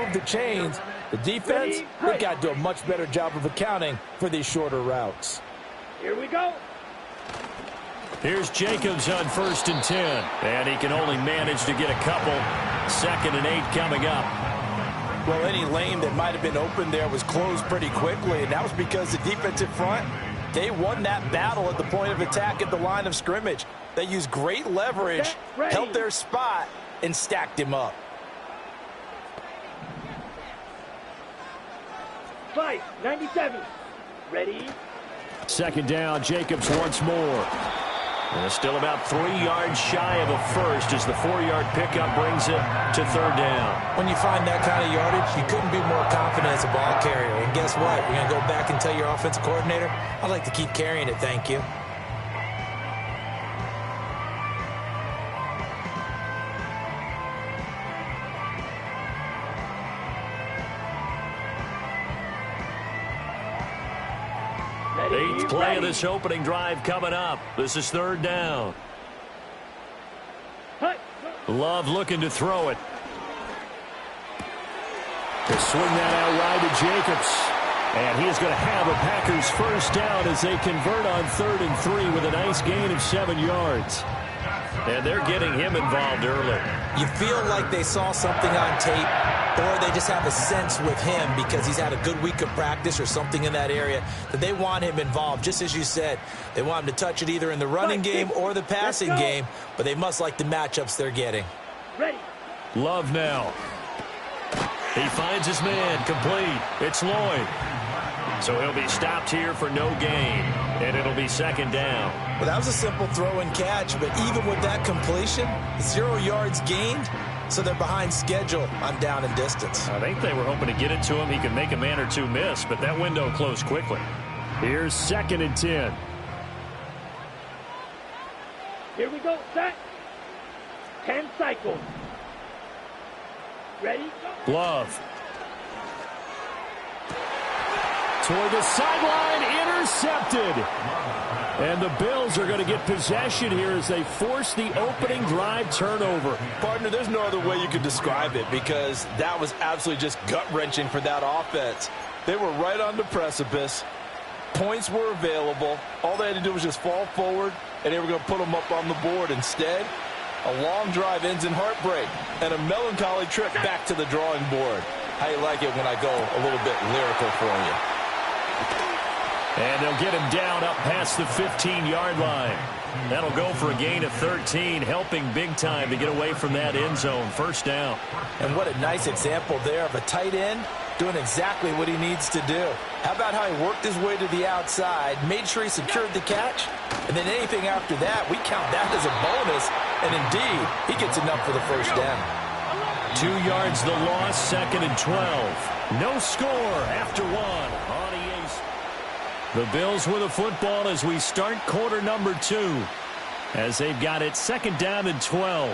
move the chains. The defense, they've got to do a much better job of accounting for these shorter routes. Here we go. Here's Jacobs on 1st and 10. And he can only manage to get a couple. 2nd and 8 coming up. Well, any lane that might have been open there was closed pretty quickly, and that was because the defensive front, they won that battle at the point of attack at the line of scrimmage. They used great leverage, held their spot, and stacked him up. 5-97. Ready? 2nd down, Jacobs once more. And still about 3 yards shy of a first as the 4-yard pickup brings it to 3rd down. When you find that kind of yardage, you couldn't be more confident as a ball carrier. And guess what? You're going to go back and tell your offensive coordinator, I'd like to keep carrying it, thank you. Eighth play of this opening drive coming up. This is 3rd down. Love looking to throw it. To swing that out wide to Jacobs. And he is going to have a Packers first down as they convert on 3rd and 3 with a nice gain of 7 yards. And they're getting him involved early. You feel like they saw something on tape, or they just have a sense with him because he's had a good week of practice or something in that area that they want him involved. Just as you said, they want him to touch it either in the running game or the passing game, but they must like the matchups they're getting. Ready. Love now. He finds his man complete. It's Lloyd. So he'll be stopped here for no gain, and it'll be 2nd down. Well, that was a simple throw and catch, but even with that completion, 0 yards gained, so they're behind schedule on down and distance. I think they were hoping to get it to him. He could make a man or two miss, but that window closed quickly. Here's 2nd and 10. Here we go, set. 10 cycles. Ready? Love. Toward the sideline, intercepted. And the Bills are going to get possession here as they force the opening drive turnover. Partner, there's no other way you could describe it because that was absolutely just gut-wrenching for that offense. They were right on the precipice. Points were available. All they had to do was just fall forward, and they were going to put them up on the board. Instead, a long drive ends in heartbreak and a melancholy trip back to the drawing board. How you like it when I go a little bit lyrical for you? And they'll get him down up past the 15-yard line. That'll go for a gain of 13, helping big time to get away from that end zone. 1st down. And what a nice example there of a tight end doing exactly what he needs to do. How about how he worked his way to the outside, made sure he secured the catch, and then anything after that, we count that as a bonus, and indeed, he gets enough for the 1st down. 2 yards the loss, 2nd and 12. No score after 1 on EA. The Bills with the football as we start quarter number 2, as they've got it 2nd down and 12.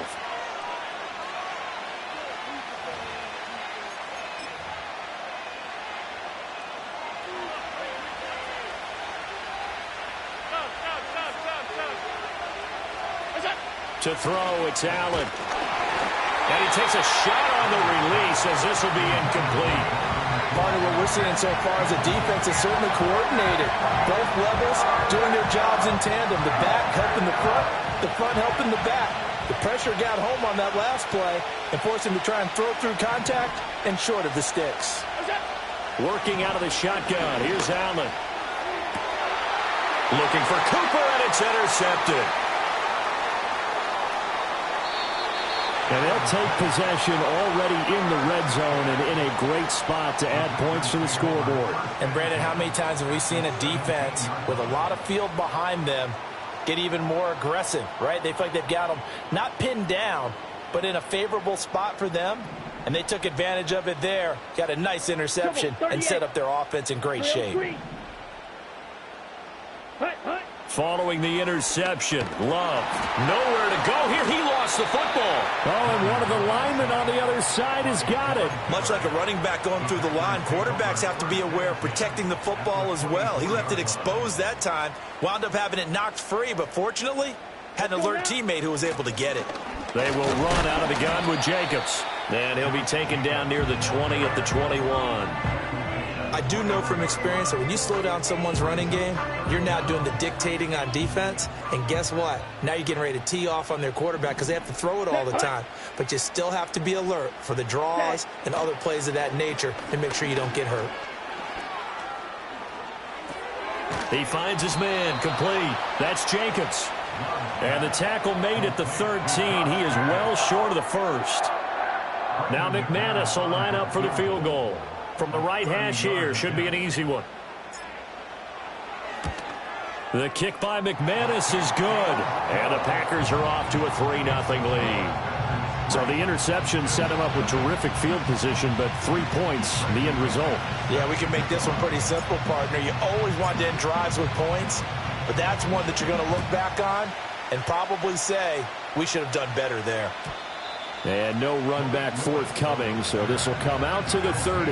To throw, it's Allen. And he takes a shot on the release as this will be incomplete. Part of what we're seeing so far is the defense is certainly coordinated. Both levels doing their jobs in tandem. The back helping the front helping the back. The pressure got home on that last play and forced him to try and throw through contact and short of the sticks. Working out of the shotgun. Here's Allen. Looking for Cooper, and it's intercepted. And they'll take possession already in the red zone and in a great spot to add points to the scoreboard. And, Brandon, how many times have we seen a defense with a lot of field behind them get even more aggressive, right? They feel like they've got them not pinned down, but in a favorable spot for them. And they took advantage of it there, got a nice interception, and set up their offense in great shape. Following the interception, Love nowhere to go here. He lost the football. Oh, and one of the linemen on the other side has got it. Much like a running back going through the line, quarterbacks have to be aware of protecting the football as well. He left it exposed that time, wound up having it knocked free, but fortunately had an alert teammate who was able to get it. They will run out of the gun with Jacobs. And he'll be taken down near the 20 at the 21. I do know from experience that when you slow down someone's running game, you're now doing the dictating on defense. And guess what? Now you're getting ready to tee off on their quarterback because they have to throw it all the time. But you still have to be alert for the draws and other plays of that nature and make sure you don't get hurt. He finds his man complete. That's Jacobs. And the tackle made at the 13. He is well short of the first. Now McManus will line up for the field goal. From the right hash here, should be an easy one. The kick by McManus is good. And the Packers are off to a 3-0 lead. So the interception set him up with terrific field position, but 3 points, the end result. Yeah, we can make this one pretty simple, partner. You always want to end drives with points, but that's one that you're going to look back on and probably say, we should have done better there. And no run back forthcoming, so this will come out to the 30.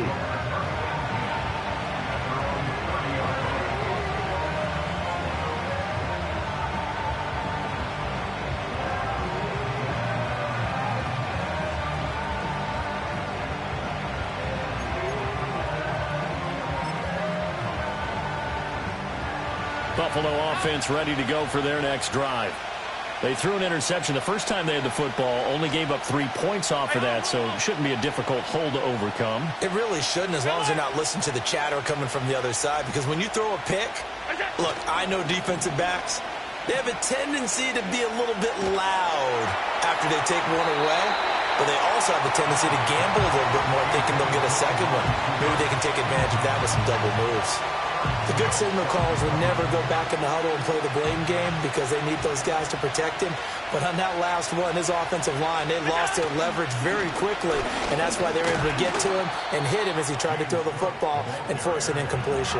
Buffalo offense ready to go for their next drive. They threw an interception the first time they had the football, only gave up 3 points off of that, so it shouldn't be a difficult hole to overcome. It really shouldn't, as long as they're not listening to the chatter coming from the other side, because when you throw a pick, look, I know defensive backs, they have a tendency to be a little bit loud after they take one away, but they also have a tendency to gamble a little bit more thinking they'll get a second one. Maybe they can take advantage of that with some double moves. The good signal callers would never go back in the huddle and play the blame game because they need those guys to protect him. But on that last one, his offensive line, they lost their leverage very quickly, and that's why they were able to get to him and hit him as he tried to throw the football and force an incompletion.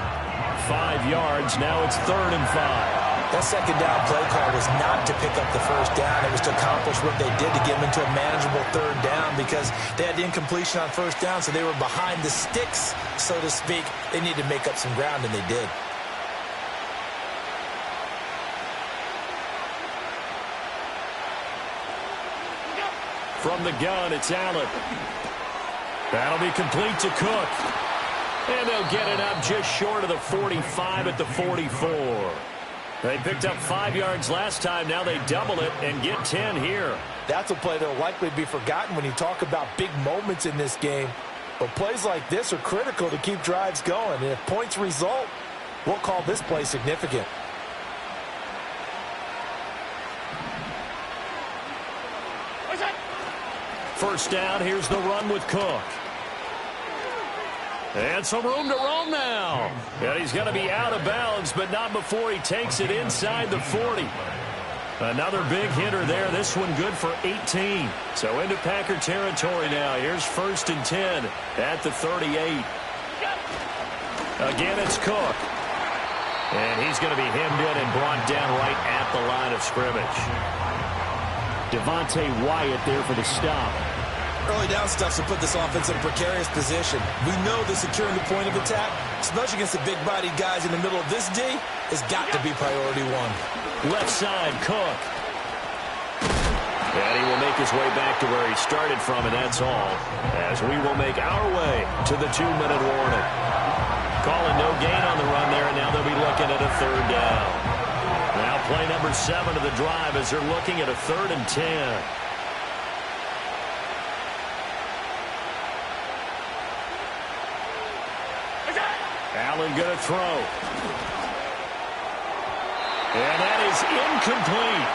5 yards. Now it's 3rd and 5. That second down play call was not to pick up the first down. It was to accomplish what they did to get them into a manageable 3rd down because they had the incompletion on first down, so they were behind the sticks, so to speak. They needed to make up some ground, and they did. From the gun, it's Allen. That'll be complete to Cook. And they'll get it up just short of the 45 at the 44. They picked up 5 yards last time. Now they double it and get 10 here. That's a play that will likely be forgotten when you talk about big moments in this game. But plays like this are critical to keep drives going. And if points result, we'll call this play significant. First down, here's the run with Cook. And some room to roam now. And he's going to be out of bounds, but not before he takes it inside the 40. Another big hitter there. This one good for 18. So into Packer territory now. Here's 1st and 10 at the 38. Again, it's Cook. And he's going to be hemmed in and brought down right at the line of scrimmage. Devontae Wyatt there for the stop. Early down stuff to put this offense in a precarious position. We know that securing the point of attack, especially against the big-bodied guys in the middle of this D, has got to be priority one. Left side, Cook. And he will make his way back to where he started from, and that's all. As we will make our way to the 2-minute warning. Calling no gain on the run there, and now they'll be looking at a 3rd down. Now play number 7 of the drive as they're looking at a 3rd and 10. Allen going to throw. And that is incomplete.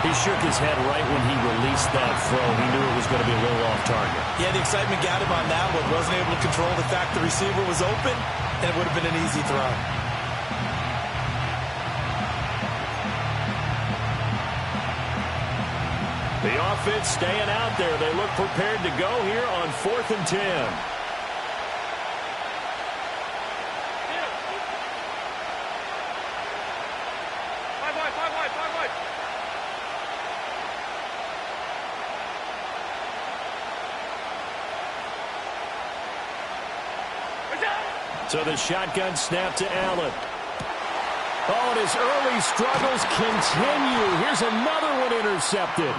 He shook his head right when he released that throw. He knew it was going to be a little off target. Yeah, the excitement got him on that one. Wasn't able to control the fact the receiver was open, and it would have been an easy throw. The offense staying out there. They look prepared to go here on 4th and 10. So the shotgun snap to Allen. Oh, and his early struggles continue. Here's another one intercepted.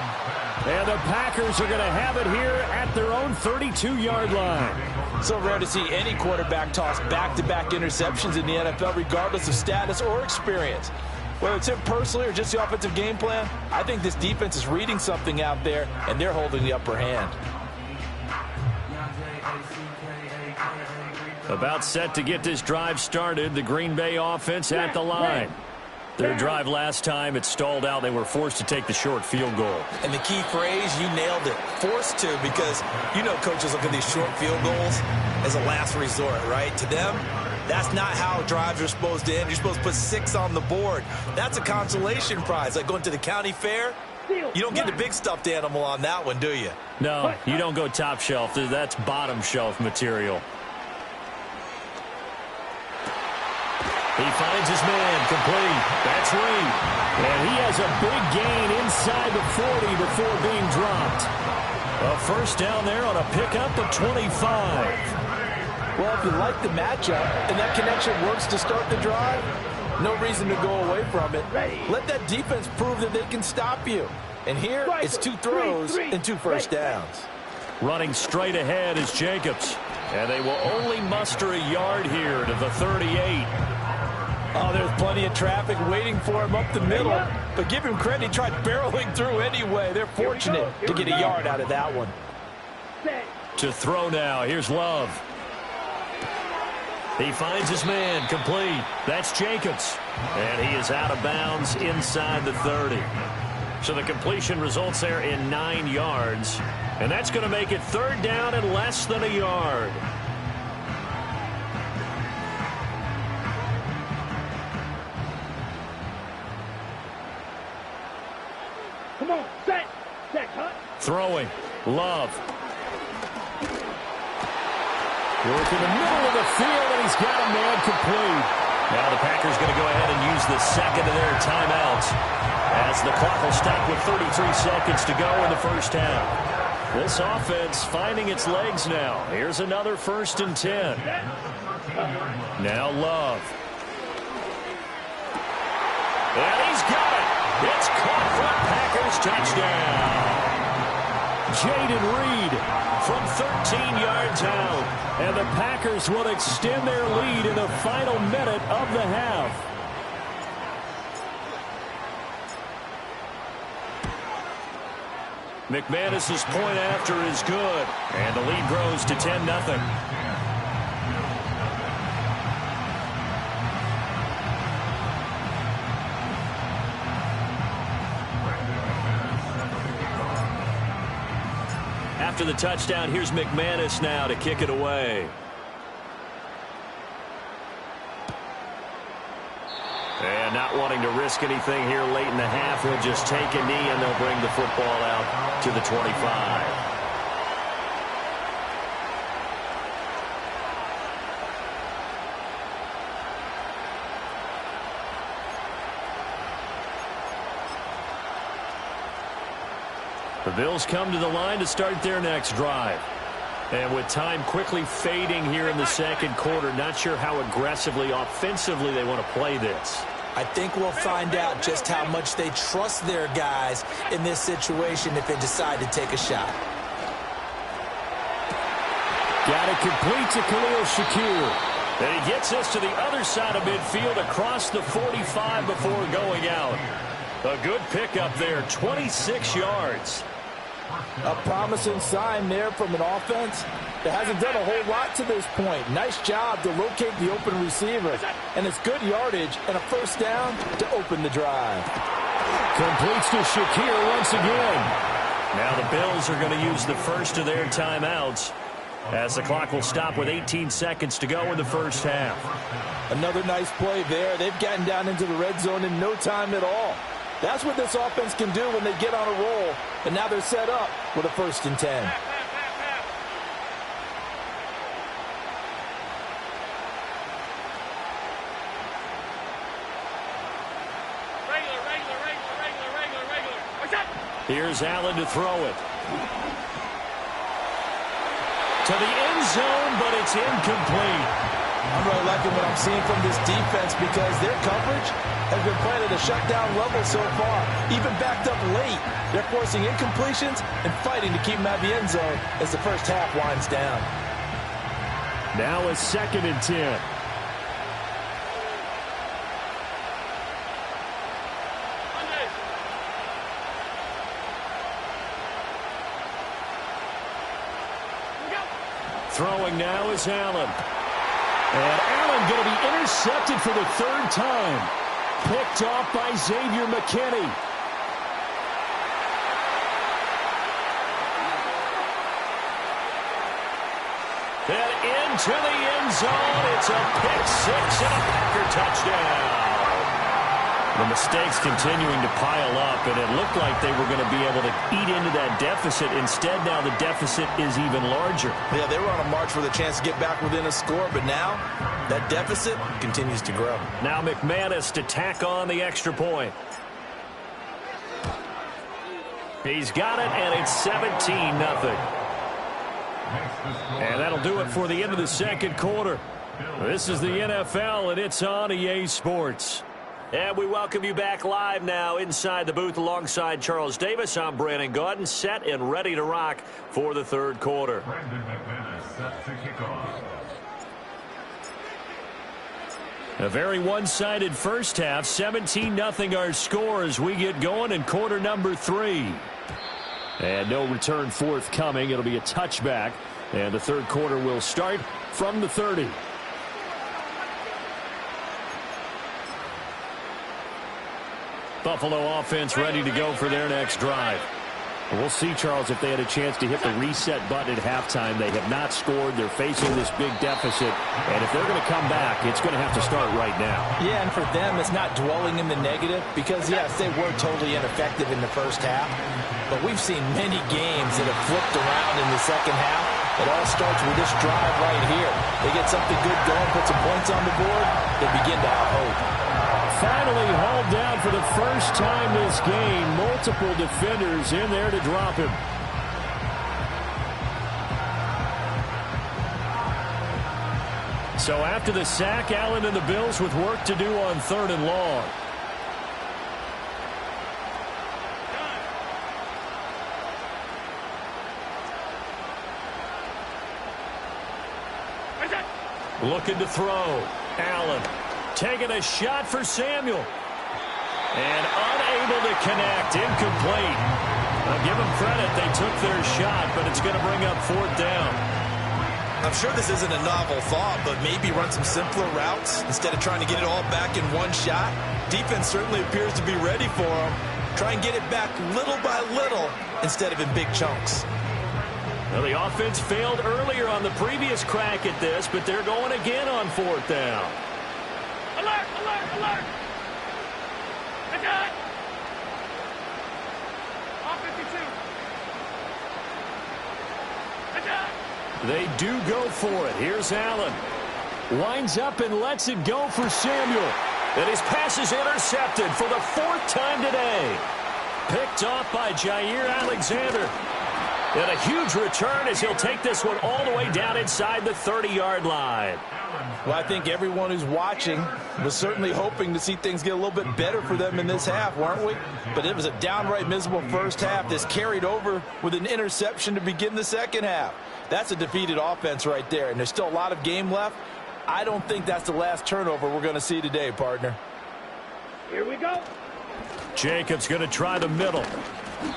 And the Packers are going to have it here at their own 32-yard line. So rare to see any quarterback toss back-to-back interceptions in the NFL, regardless of status or experience. Whether it's him personally or just the offensive game plan, I think this defense is reading something out there, and they're holding the upper hand. About set to get this drive started, the Green Bay offense at the line. Their drive last time, it stalled out. They were forced to take the short field goal. And the key phrase, you nailed it, forced to, because you know coaches look at these short field goals as a last resort, right? To them, that's not how drives are supposed to end. You're supposed to put 6 on the board. That's a consolation prize, like going to the county fair. You don't get the big stuffed animal on that one, do you? No, you don't go top shelf. That's bottom shelf material. He finds his man, complete. That's Reed. And he has a big gain inside the 40 before being dropped. A first down there on a pickup of 25. Well, if you like the matchup and that connection works to start the drive, no reason to go away from it. Let that defense prove that they can stop you. And here, it's 2 throws and 2 first downs. Running straight ahead is Jacobs. And they will only muster a yard here to the 38. Oh, there's plenty of traffic waiting for him up the middle. But give him credit, he tried barreling through anyway. They're fortunate to get a yard out of that one. To throw now, here's Love. He finds his man, complete. That's Jacobs. And he is out of bounds inside the 30. So the completion results there in 9 yards. And that's going to make it 3rd down and less than a yard. Come on, set, cut. Throwing, Love. Work in the middle of the field, and he's got a man complete. Now the Packers going to go ahead and use the second of their timeouts as the clock will stop with 33 seconds to go in the first half. This offense finding its legs now. Here's another 1st and 10. Now Love. And he's got it. It's caught for a Packers touchdown. Jayden Reed from 13 yards out. And the Packers will extend their lead in the final minute of the half. McManus's point after is good. And the lead grows to 10-0. After the touchdown, here's McManus now to kick it away. And not wanting to risk anything here late in the half, he'll just take a knee and they'll bring the football out to the 25. The Bills come to the line to start their next drive. And with time quickly fading here in the second quarter, not sure how aggressively, offensively they want to play this. I think we'll find out just how much they trust their guys in this situation if they decide to take a shot. Got it complete to Khalil Shakir. And he gets us to the other side of midfield across the 45 before going out. A good pickup there, 26 yards. A promising sign there from an offense that hasn't done a whole lot to this point. Nice job to locate the open receiver. And it's good yardage and a first down to open the drive. Completes to Shakir once again. Now the Bills are going to use the first of their timeouts as the clock will stop with 18 seconds to go in the first half. Another nice play there. They've gotten down into the red zone in no time at all. That's what this offense can do when they get on a roll. And now they're set up with a 1st and 10. Here's Allen to throw it. To the end zone, but it's incomplete. I'm really liking what I'm seeing from this defense because their coverage has been playing at a shutdown level so far. Even backed up late, they're forcing incompletions and fighting to keep them out of the end zone as the first half winds down. Now a 2nd and 10. Throwing now is Allen. And Allen going to be intercepted for the 3rd time. Picked off by Xavier McKinney. And into the end zone. It's a pick 6 and a Packer touchdown. The mistakes continuing to pile up, and it looked like they were going to be able to eat into that deficit. Instead, now the deficit is even larger. Yeah, they were on a march with a chance to get back within a score, but now that deficit continues to grow. Now McManus to tack on the extra point. He's got it, and it's 17-0. And that'll do it for the end of the 2nd quarter. This is the NFL, and it's on EA Sports. And we welcome you back live now inside the booth alongside Charles Davis. I'm Brandon Gaudin, set and ready to rock for the 3rd quarter. Brandon McManus set to kick off. A very one-sided first half. 17-0 our score as we get going in quarter number 3. And no return forthcoming. It'll be a touchback. And the 3rd quarter will start from the 30. Buffalo offense ready to go for their next drive. We'll see, Charles, if they had a chance to hit the reset button at halftime. They have not scored. They're facing this big deficit. And if they're going to come back, it's going to have to start right now. Yeah, and for them, it's not dwelling in the negative because, yes, they were totally ineffective in the first half. But we've seen many games that have flipped around in the second half. It all starts with this drive right here. They get something good going, put some points on the board, they begin to have hope. Finally hauled down for the first time this game. Multiple defenders in there to drop him. So after the sack, Allen and the Bills with work to do on 3rd and long. Looking to throw. Allen taking a shot for Samuel. And unable to connect. Incomplete. I'll give them credit. They took their shot, but it's going to bring up 4th down. I'm sure this isn't a novel thought, but maybe run some simpler routes instead of trying to get it all back in one shot. Defense certainly appears to be ready for them. Try and get it back little by little instead of in big chunks. Well, the offense failed earlier on the previous crack at this, but they're going again on 4th down. Alert, alert, alert! Attack! Off 52. Attack! They do go for it. Here's Allen. Winds up and lets it go for Samuel. And his pass is intercepted for the 4th time today. Picked off by Jair Alexander. And a huge return as he'll take this one all the way down inside the 30-yard line. Well, I think everyone who's watching was certainly hoping to see things get a little bit better for them in this half, weren't we? But it was a downright miserable first half. This carried over with an interception to begin the second half. That's a defeated offense right there, and there's still a lot of game left. I don't think that's the last turnover we're going to see today, partner. Here we go. Jacobs going to try the middle.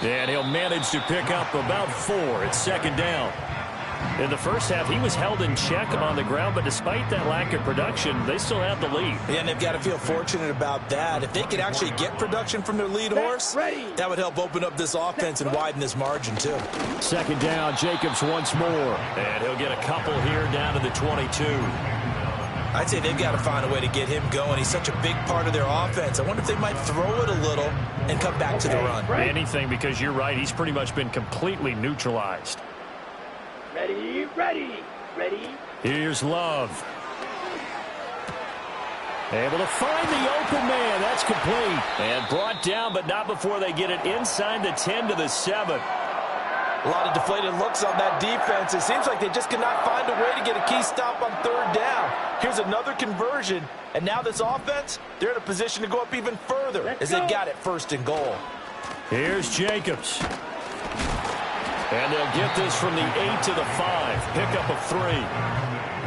And he'll manage to pick up about 4. It's 2nd down. In the first half, he was held in check on the ground, but despite that lack of production, they still have the lead. Yeah, and they've got to feel fortunate about that. If they could actually get production from their lead horse, that would help open up this offense and widen this margin, too. 2nd down, Jacobs once more. And he'll get a couple here down to the 22. I'd say they've got to find a way to get him going. He's such a big part of their offense. I wonder if they might throw it a little and come back to the run. Anything, because you're right. He's pretty much been completely neutralized. Ready, ready, ready. Here's Love. Able to find the open man. That's complete. And brought down, but not before they get it inside the 10 to the 7. A lot of deflated looks on that defense. It seems like they just cannot find a way to get a key stop on 3rd down. Here's another conversion, and now this offense, they're in a position to go up even further as they've got it 1st and goal. Here's Jacobs. And they'll get this from the 8 to the 5. Pickup of 3.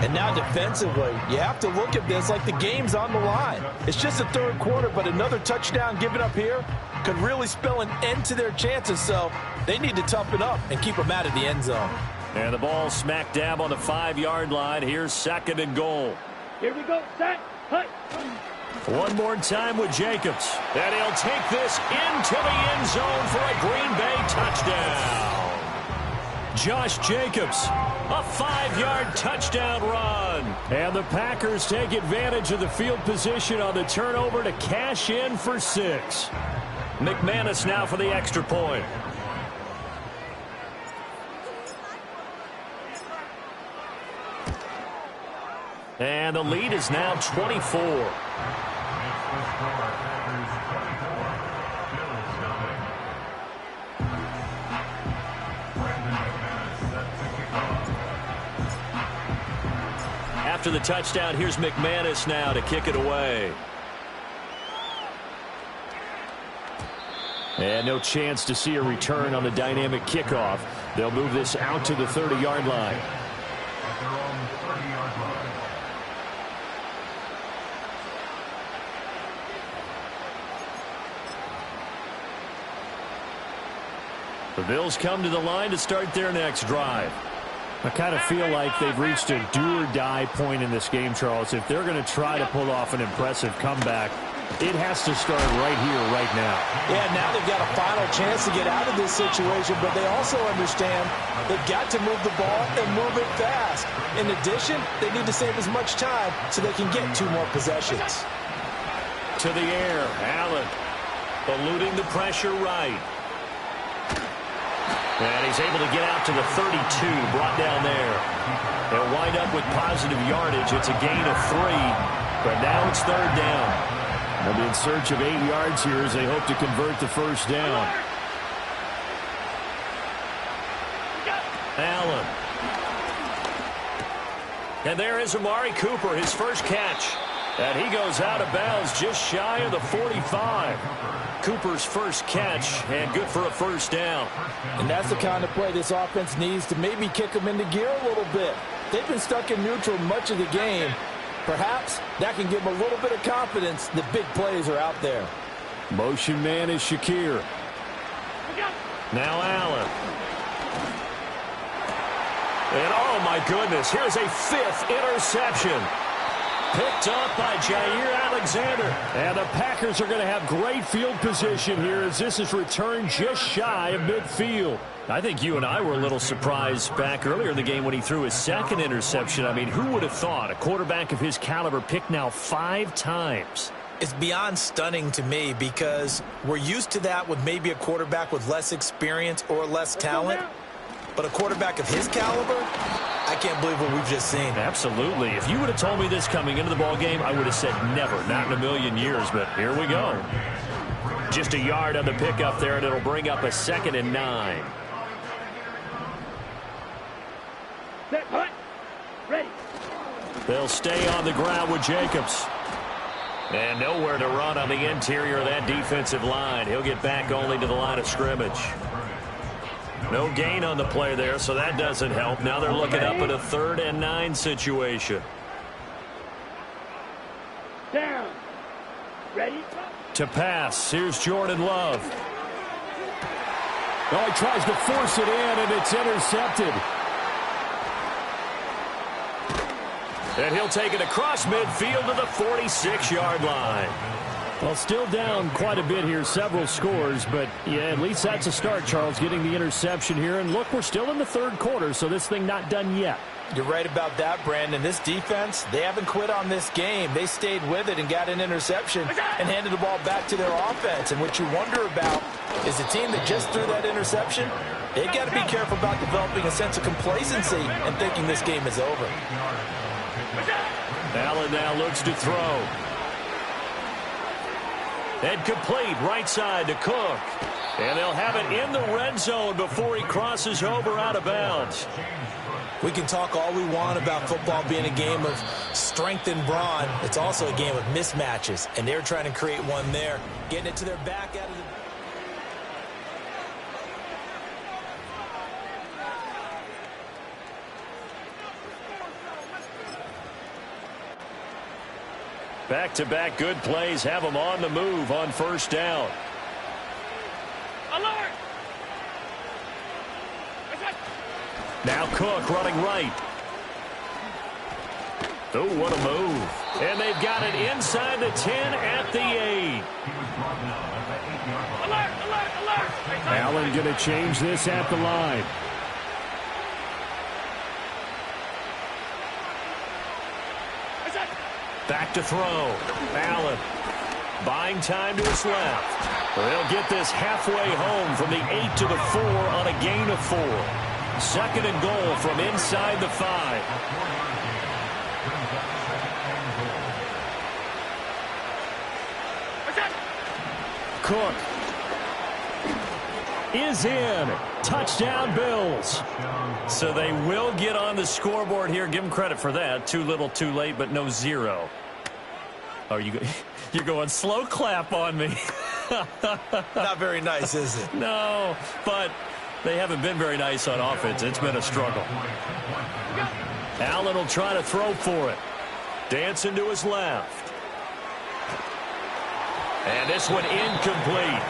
And now defensively, you have to look at this like the game's on the line. It's just the 3rd quarter, but another touchdown given up here could really spell an end to their chances, so they need to toughen up and keep them out of the end zone. And the ball smack dab on the 5-yard line. Here's 2nd and goal. Here we go, set, hut. One more time with Jacobs. And he'll take this into the end zone for a Green Bay touchdown. Josh Jacobs, a 5-yard touchdown run. And the Packers take advantage of the field position on the turnover to cash in for 6. McManus now for the extra point. And the lead is now 24. After the touchdown, here's McManus now to kick it away. And no chance to see a return on the dynamic kickoff. They'll move this out to the 30-yard line. The Bills come to the line to start their next drive. I kind of feel like they've reached a do-or-die point in this game, Charles. If they're going to try to pull off an impressive comeback, it has to start right here, right now. Yeah, now they've got a final chance to get out of this situation, but they also understand they've got to move the ball and move it fast. In addition, they need to save as much time so they can get 2 more possessions. To the air, Allen eluding the pressure right. And he's able to get out to the 32, brought down there. They'll wind up with positive yardage. It's a gain of 3, but now it's 3rd down. They'll be in search of 8 yards here as they hope to convert the 1st down. Allen. And there is Amari Cooper, his first catch. And he goes out of bounds just shy of the 45. Cooper's first catch, and good for a 1st down. And that's the kind of play this offense needs to maybe kick them into gear a little bit. They've been stuck in neutral much of the game. Perhaps that can give them a little bit of confidence that big plays are out there. Motion man is Shakir. Now Allen. And oh my goodness, here's a 5th interception. Picked up by Jair Alexander. And the Packers are going to have great field position here as this is returned just shy of midfield. I think you and I were a little surprised back earlier in the game when he threw his 2nd interception. I mean, who would have thought a quarterback of his caliber picked now 5 times? It's beyond stunning to me because we're used to that with maybe a quarterback with less experience or less talent. But a quarterback of his caliber, I can't believe what we've just seen. Absolutely. If you would have told me this coming into the ball game, I would have said never, not in a million years. But here we go. Just a yard on the pickup there, and it'll bring up a 2nd and 9. Set, hut, ready. They'll stay on the ground with Jacobs. And nowhere to run on the interior of that defensive line. He'll get back only to the line of scrimmage. No gain on the play there, so that doesn't help. Now they're looking up at a 3rd and 9 situation. Down. Ready? To pass, here's Jordan Love. Oh, he tries to force it in, and it's intercepted. And he'll take it across midfield to the 46-yard line. Well, still down quite a bit here, several scores, but yeah, at least that's a start, Charles, getting the interception here. And look, we're still in the 3rd quarter, so this thing not done yet. You're right about that, Brandon. This defense, they haven't quit on this game. They stayed with it and got an interception and handed the ball back to their offense. And what you wonder about is the team that just threw that interception, they've got to be careful about developing a sense of complacency and thinking this game is over. Allen now looks to throw. And complete right side to Cook. And they'll have it in the red zone before he crosses over out of bounds. We can talk all we want about football being a game of strength and brawn. It's also a game of mismatches, and they're trying to create one there, getting it to their back out of the... Back-to-back good plays have them on the move on first down. Alert! Now Cook running right. Oh, what a move. And they've got it inside the 10 at the 8. Alert, alert, alert! Allen going to change this at the line. Back to throw. Allen buying time to his left. They'll get this halfway home from the 8 to the 4 on a gain of 4. Second and goal from inside the 5. Cook is in. Touchdown, Bills. So they will get on the scoreboard here. Give them credit for that. Too little, too late, but no 0. Oh, you're going slow clap on me. Not very nice, is it? No, but they haven't been very nice on offense. It's been a struggle. Allen will try to throw for it. Dancing to his left. And this one incomplete.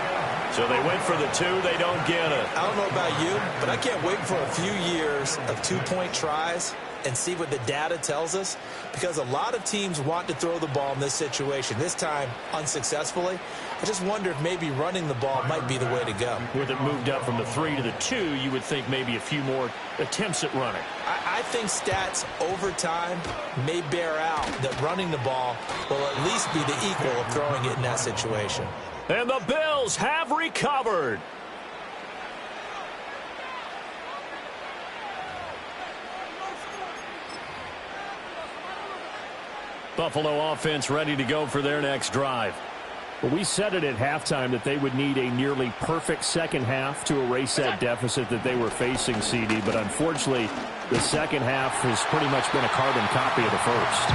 So they went for the 2. They don't get it. I don't know about you, but I can't wait for a few years of two-point tries and see what the data tells us, because a lot of teams want to throw the ball in this situation. This time, unsuccessfully. I just wonder if maybe running the ball might be the way to go. With it moved up from the 3 to the 2, you would think maybe a few more attempts at running. I think stats over time may bear out that running the ball will at least be the equal of throwing it in that situation. And the Bills have recovered. Buffalo offense ready to go for their next drive. Well, we said it at halftime that they would need a nearly perfect second half to erase that deficit that they were facing, CD. But unfortunately, the second half has pretty much been a carbon copy of the first.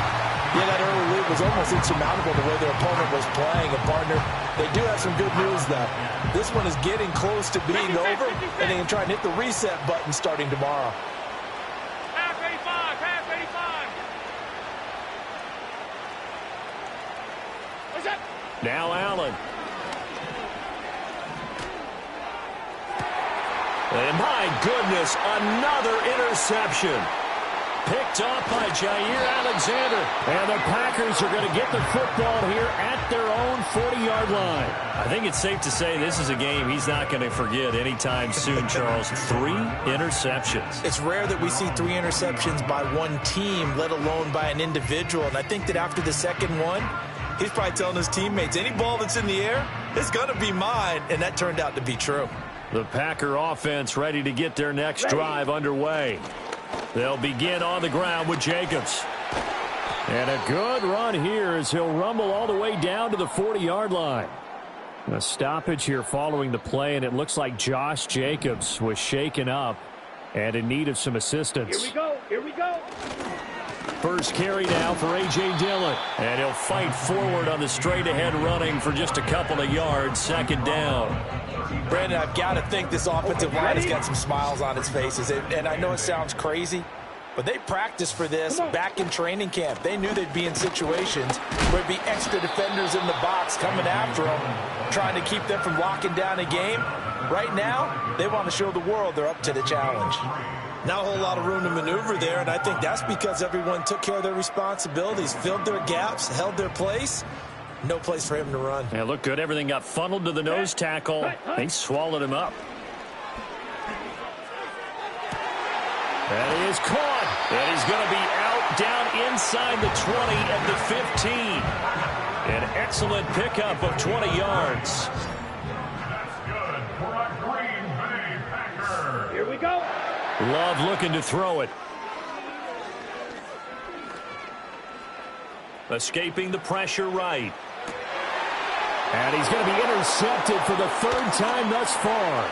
Yeah, that early lead was almost insurmountable the way their opponent was playing. And, partner, they do have some good news, though. This one is getting close to being over, and they can try and hit the reset button starting tomorrow. Half 85, half 85. What's that? Now Allen. And my goodness, another interception. Picked off by Jair Alexander. And the Packers are going to get the football here at their own 40-yard line. I think it's safe to say this is a game he's not going to forget anytime soon, Charles. 3 interceptions. It's rare that we see 3 interceptions by one team, let alone by an individual. And I think that after the second one, he's probably telling his teammates, any ball that's in the air, it's going to be mine. And that turned out to be true. The Packer offense ready to get their next drive underway. They'll begin on the ground with Jacobs. And a good run here as he'll rumble all the way down to the 40-yard line. A stoppage here following the play, and it looks like Josh Jacobs was shaken up and in need of some assistance. Here we go, here we go. First carry now for A.J. Dillon. And he'll fight forward on the straight-ahead running for just a couple of yards. Second down. Brandon, I've got to think this offensive line has got some smiles on its faces. And I know it sounds crazy, but they practiced for this back in training camp. They knew they'd be in situations where there'd be extra defenders in the box coming after them, trying to keep them from locking down a game. Right now, they want to show the world they're up to the challenge. Not a whole lot of room to maneuver there, and I think that's because everyone took care of their responsibilities, filled their gaps, held their place. No place for him to run. Yeah, looked good. Everything got funneled to the nose tackle. They swallowed him up. That is caught. And he's going to be out down inside the 20 at the 15. An excellent pickup of 20 yards. Here we go. Love looking to throw it. Escaping the pressure right. And he's going to be intercepted for the 3rd time thus far.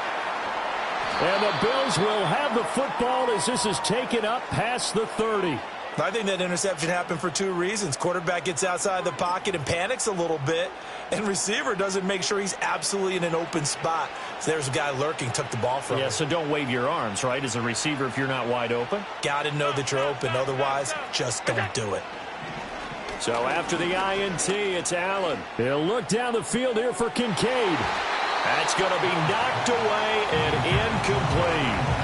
And the Bills will have the football as this is taken up past the 30. I think that interception happened for two reasons. Quarterback gets outside the pocket and panics a little bit, and receiver doesn't make sure he's absolutely in an open spot. So there's a guy lurking, took the ball from him. Yeah, so don't wave your arms, right, as a receiver if you're not wide open. Got to know that you're open. Otherwise, just don't do it. So after the INT, it's Allen. He'll look down the field here for Kincaid. That's going to be knocked away and incomplete.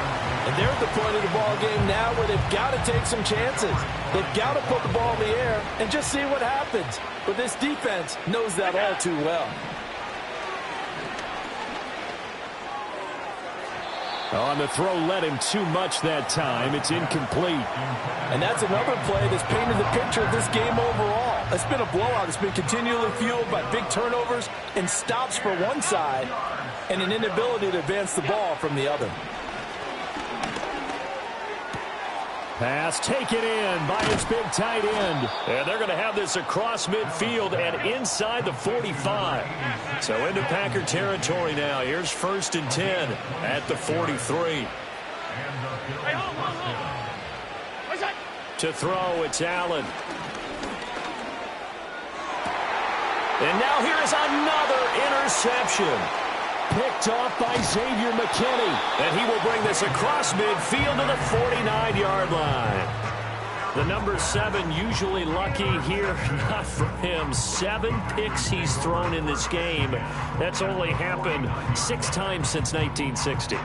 And they're at the point of the ball game now where they've got to take some chances. They've got to put the ball in the air and just see what happens. But this defense knows that all too well. On the throw led him too much that time. It's incomplete. And that's another play that's painted the picture of this game overall. It's been a blowout. It's been continually fueled by big turnovers and stops for one side and an inability to advance the ball from the other. Pass taken in by his big tight end. And they're going to have this across midfield and inside the 45. So into Packer territory now. Here's 1st and 10 at the 43. To throw, it's Allen. And now here is another interception. Picked off by Xavier McKinney. And he will bring this across midfield to the 49-yard line. The number 7 usually lucky here. Not for him. 7 picks he's thrown in this game. That's only happened 6 times since 1960.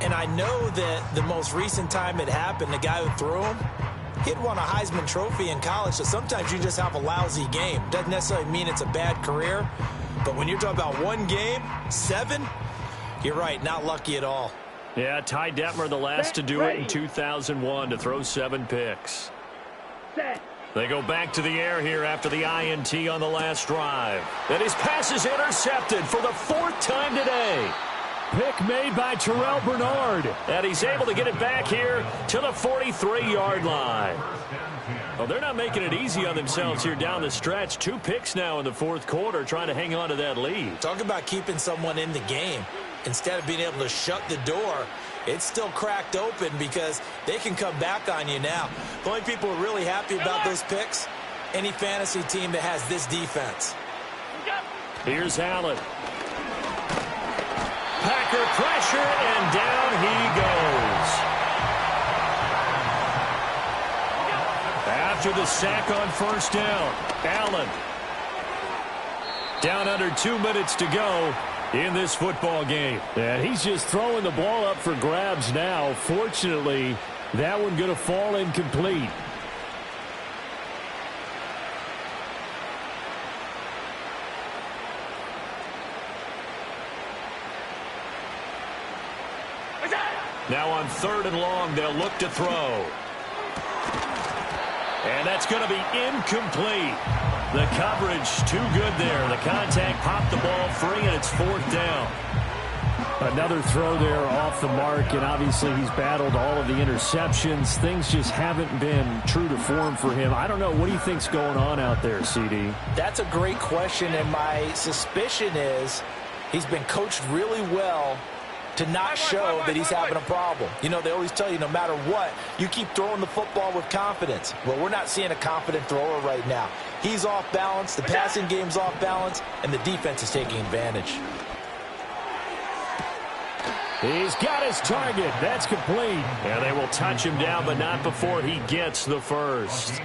And I know that the most recent time it happened, the guy who threw him, he'd won a Heisman Trophy in college. So sometimes you just have a lousy game. Doesn't necessarily mean it's a bad career. But when you're talking about one game, 7, you're right, not lucky at all. Yeah, Ty Detmer, the last to do it in 2001, to throw 7 picks. They go back to the air here after the INT on the last drive. And his pass is intercepted for the 4th time today. Pick made by Terrell Bernard. And he's able to get it back here to the 43-yard line. Well, they're not making it easy on themselves here down the stretch. 2 picks now in the 4th quarter, trying to hang on to that lead. Talk about keeping someone in the game. Instead of being able to shut the door, it's still cracked open because they can come back on you now. The only people who are really happy about those picks, any fantasy team that has this defense. Here's Allen. Packer pressure, and down he goes. After the sack on 1st down, Allen. Down under 2 minutes to go in this football game. And he's just throwing the ball up for grabs now. Fortunately, that one going to fall incomplete. Now on 3rd and long, they'll look to throw. And that's going to be incomplete. The coverage too good there. The contact popped the ball free, and it's 4th down. Another throw there off the mark, and obviously he's battled all of the interceptions. Things just haven't been true to form for him. I don't know. What do you think's going on out there, CD? That's a great question, and my suspicion is he's been coached really well to not show that he's having a problem. You know, they always tell you no matter what, you keep throwing the football with confidence. Well, we're not seeing a confident thrower right now. He's off balance, the passing game's off balance, and the defense is taking advantage. He's got his target. That's complete. Yeah, they will touch him down, but not before he gets the first.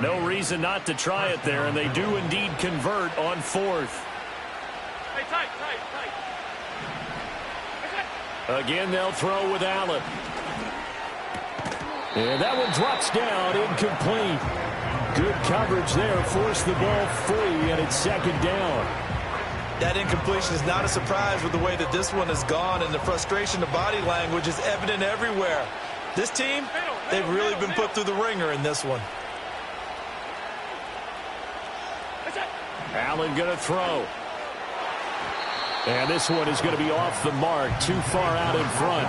No reason not to try it there, and they do indeed convert on 4th. Again, they'll throw with Allen. And that one drops down, incomplete. Good coverage there, forced the ball free, and it's 2nd down. That incompletion is not a surprise with the way that this one has gone, and the frustration of body language is evident everywhere. This team, they've really been put through the ringer in this one. Allen going to throw. And this one is going to be off the mark, too far out in front.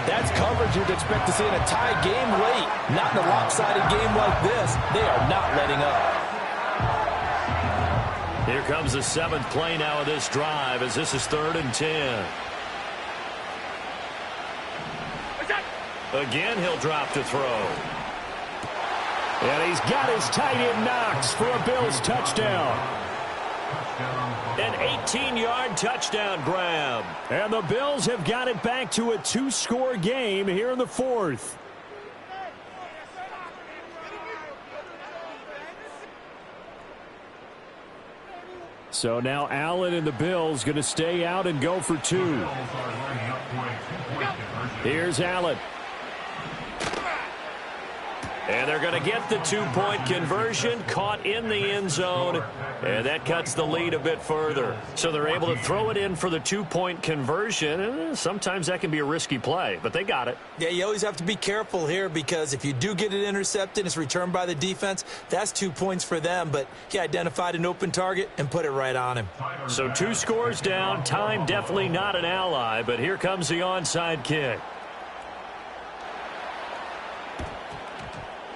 That's coverage you'd expect to see in a tie game late. Not in a lopsided game like this. They are not letting up. Here comes the 7th play now of this drive as this is 3rd and 10. Again, he'll drop to throw. And he's got his tight end Knox for a Bills touchdown. An 18-yard touchdown grab. And the Bills have got it back to a 2-score game here in the fourth. So now Allen and the Bills going to stay out and go for 2. Here's Allen. And they're going to get the 2-point conversion, caught in the end zone, and that cuts the lead a bit further. So they're able to throw it in for the 2-point conversion. Sometimes that can be a risky play, but they got it. Yeah, you always have to be careful here because if you do get it intercepted, it's returned by the defense, that's 2 points for them. But he identified an open target and put it right on him. So 2 scores down, time definitely not an ally, but here comes the onside kick.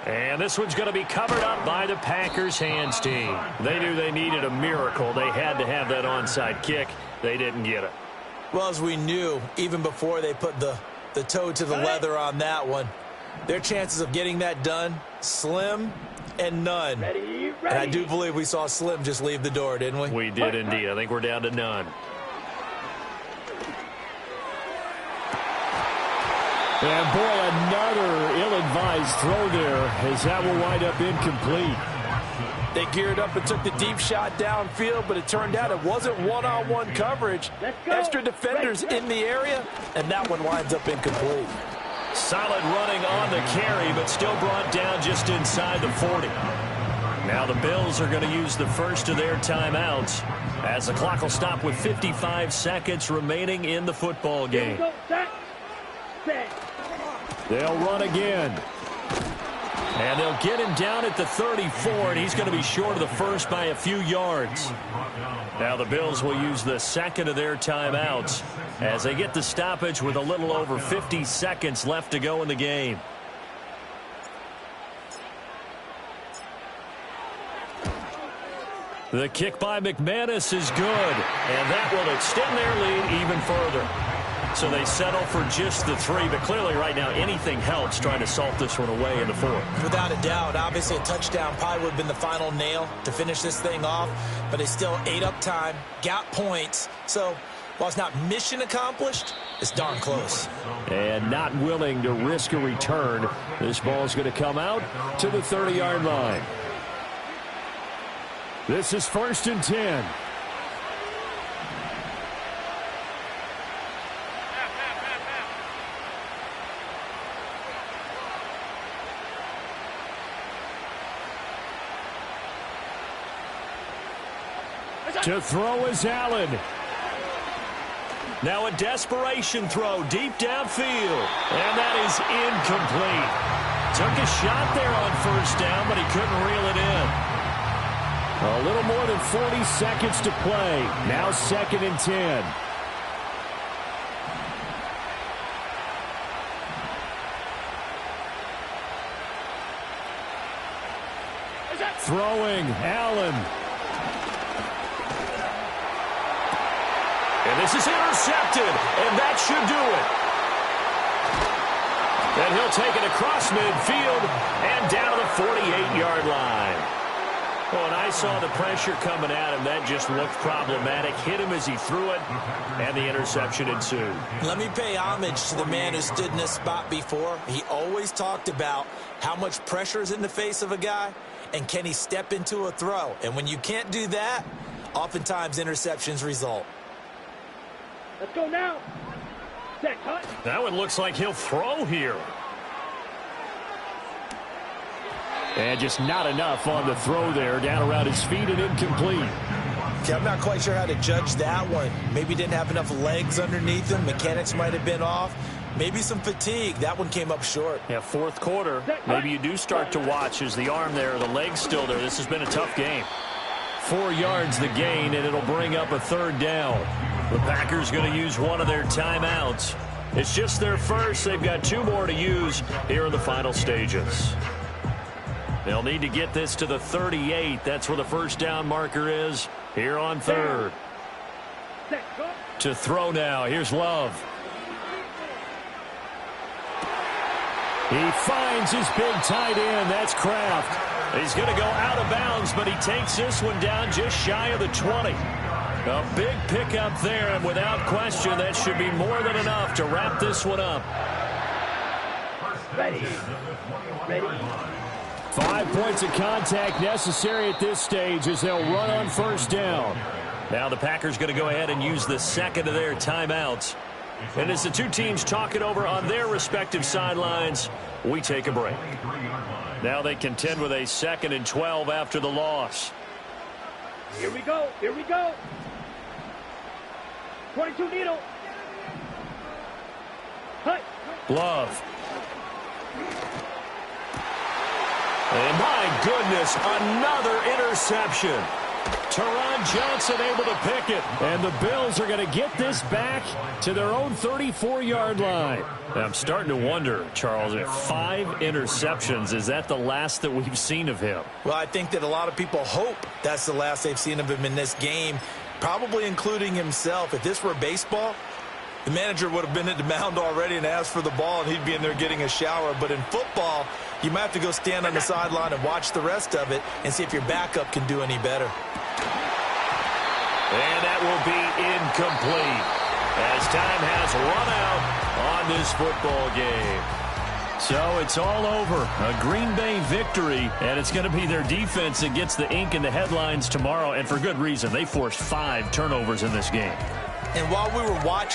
And this one's going to be covered up by the Packers hands team. They knew they needed a miracle. They had to have that onside kick. They didn't get it. Well, as we knew, even before they put the toe to the leather on that one, their chances of getting that done, slim and none. Ready. And I do believe we saw Slim just leave the door, didn't we? We did indeed. I think we're down to none. And boy, another ill-advised throw there as that will wind up incomplete. They geared up and took the deep shot downfield, but it turned out it wasn't one-on-one coverage. Extra defenders in the area, and that one winds up incomplete. Solid running on the carry, but still brought down just inside the 40. Now the Bills are going to use the first of their timeouts as the clock will stop with 55 seconds remaining in the football game. They'll run again. And they'll get him down at the 34, and he's going to be short of the first by a few yards. Now the Bills will use the second of their timeouts as they get the stoppage with a little over 50 seconds left to go in the game. The kick by McManus is good, and that will extend their lead even further. So they settle for just the 3, but clearly right now anything helps trying to salt this one away in the 4th. Without a doubt, obviously a touchdown probably would have been the final nail to finish this thing off, but they still ate up time, got points. So while it's not mission accomplished, it's darn close. And not willing to risk a return, this ball's going to come out to the 30-yard line. This is 1st and 10. To throw is Allen. Now a desperation throw deep downfield. And that is incomplete. Took a shot there on 1st down, but he couldn't reel it in. A little more than 40 seconds to play. Now 2nd and 10. Throwing, Allen. And this is intercepted, and that should do it. And he'll take it across midfield and down to the 48-yard line. Well, and I saw the pressure coming at him. That just looked problematic. Hit him as he threw it, and the interception ensued. Let me pay homage to the man who stood in this spot before. He always talked about how much pressure is in the face of a guy, and can he step into a throw. And when you can't do that, oftentimes interceptions result. Let's go now. Set, cut. That one looks like he'll throw here. And just not enough on the throw there. Down around his feet and incomplete. Okay, I'm not quite sure how to judge that one. Maybe didn't have enough legs underneath him. Mechanics might have been off. Maybe some fatigue. That one came up short. Yeah, 4th quarter. Maybe you do start to watch as the arm there, the leg's still there. This has been a tough game. 4 yards the gain, and it'll bring up a 3rd down. The Packers going to use one of their timeouts. It's just their first. They've got 2 more to use here in the final stages. They'll need to get this to the 38. That's where the 1st down marker is here on 3rd. To throw now. Here's Love. He finds his big tight end. That's Kraft. He's going to go out of bounds, but he takes this one down just shy of the 20. A big pickup there, and without question, that should be more than enough to wrap this one up. Ready. 5 points of contact necessary at this stage as they'll run on first down. Now the Packers going to go ahead and use the second of their timeouts. And as the two teams talk it over on their respective sidelines, we take a break. Now they contend with a 2nd and 12 after the loss. Here we go. 22 needle. Cut. Glove. And my goodness, another interception. Teron Johnson able to pick it. And the Bills are going to get this back to their own 34-yard line. I'm starting to wonder, Charles, if 5 interceptions, is that the last that we've seen of him? Well, I think that a lot of people hope that's the last they've seen of him in this game, probably including himself. If this were baseball, the manager would have been at the mound already and asked for the ball, and he'd be in there getting a shower. But in football, you might have to go stand on the sideline and watch the rest of it and see if your backup can do any better. And that will be incomplete as time has run out on this football game. So it's all over. A Green Bay victory, and it's going to be their defense that gets the ink in the headlines tomorrow, and for good reason. They forced 5 turnovers in this game. And while we were watching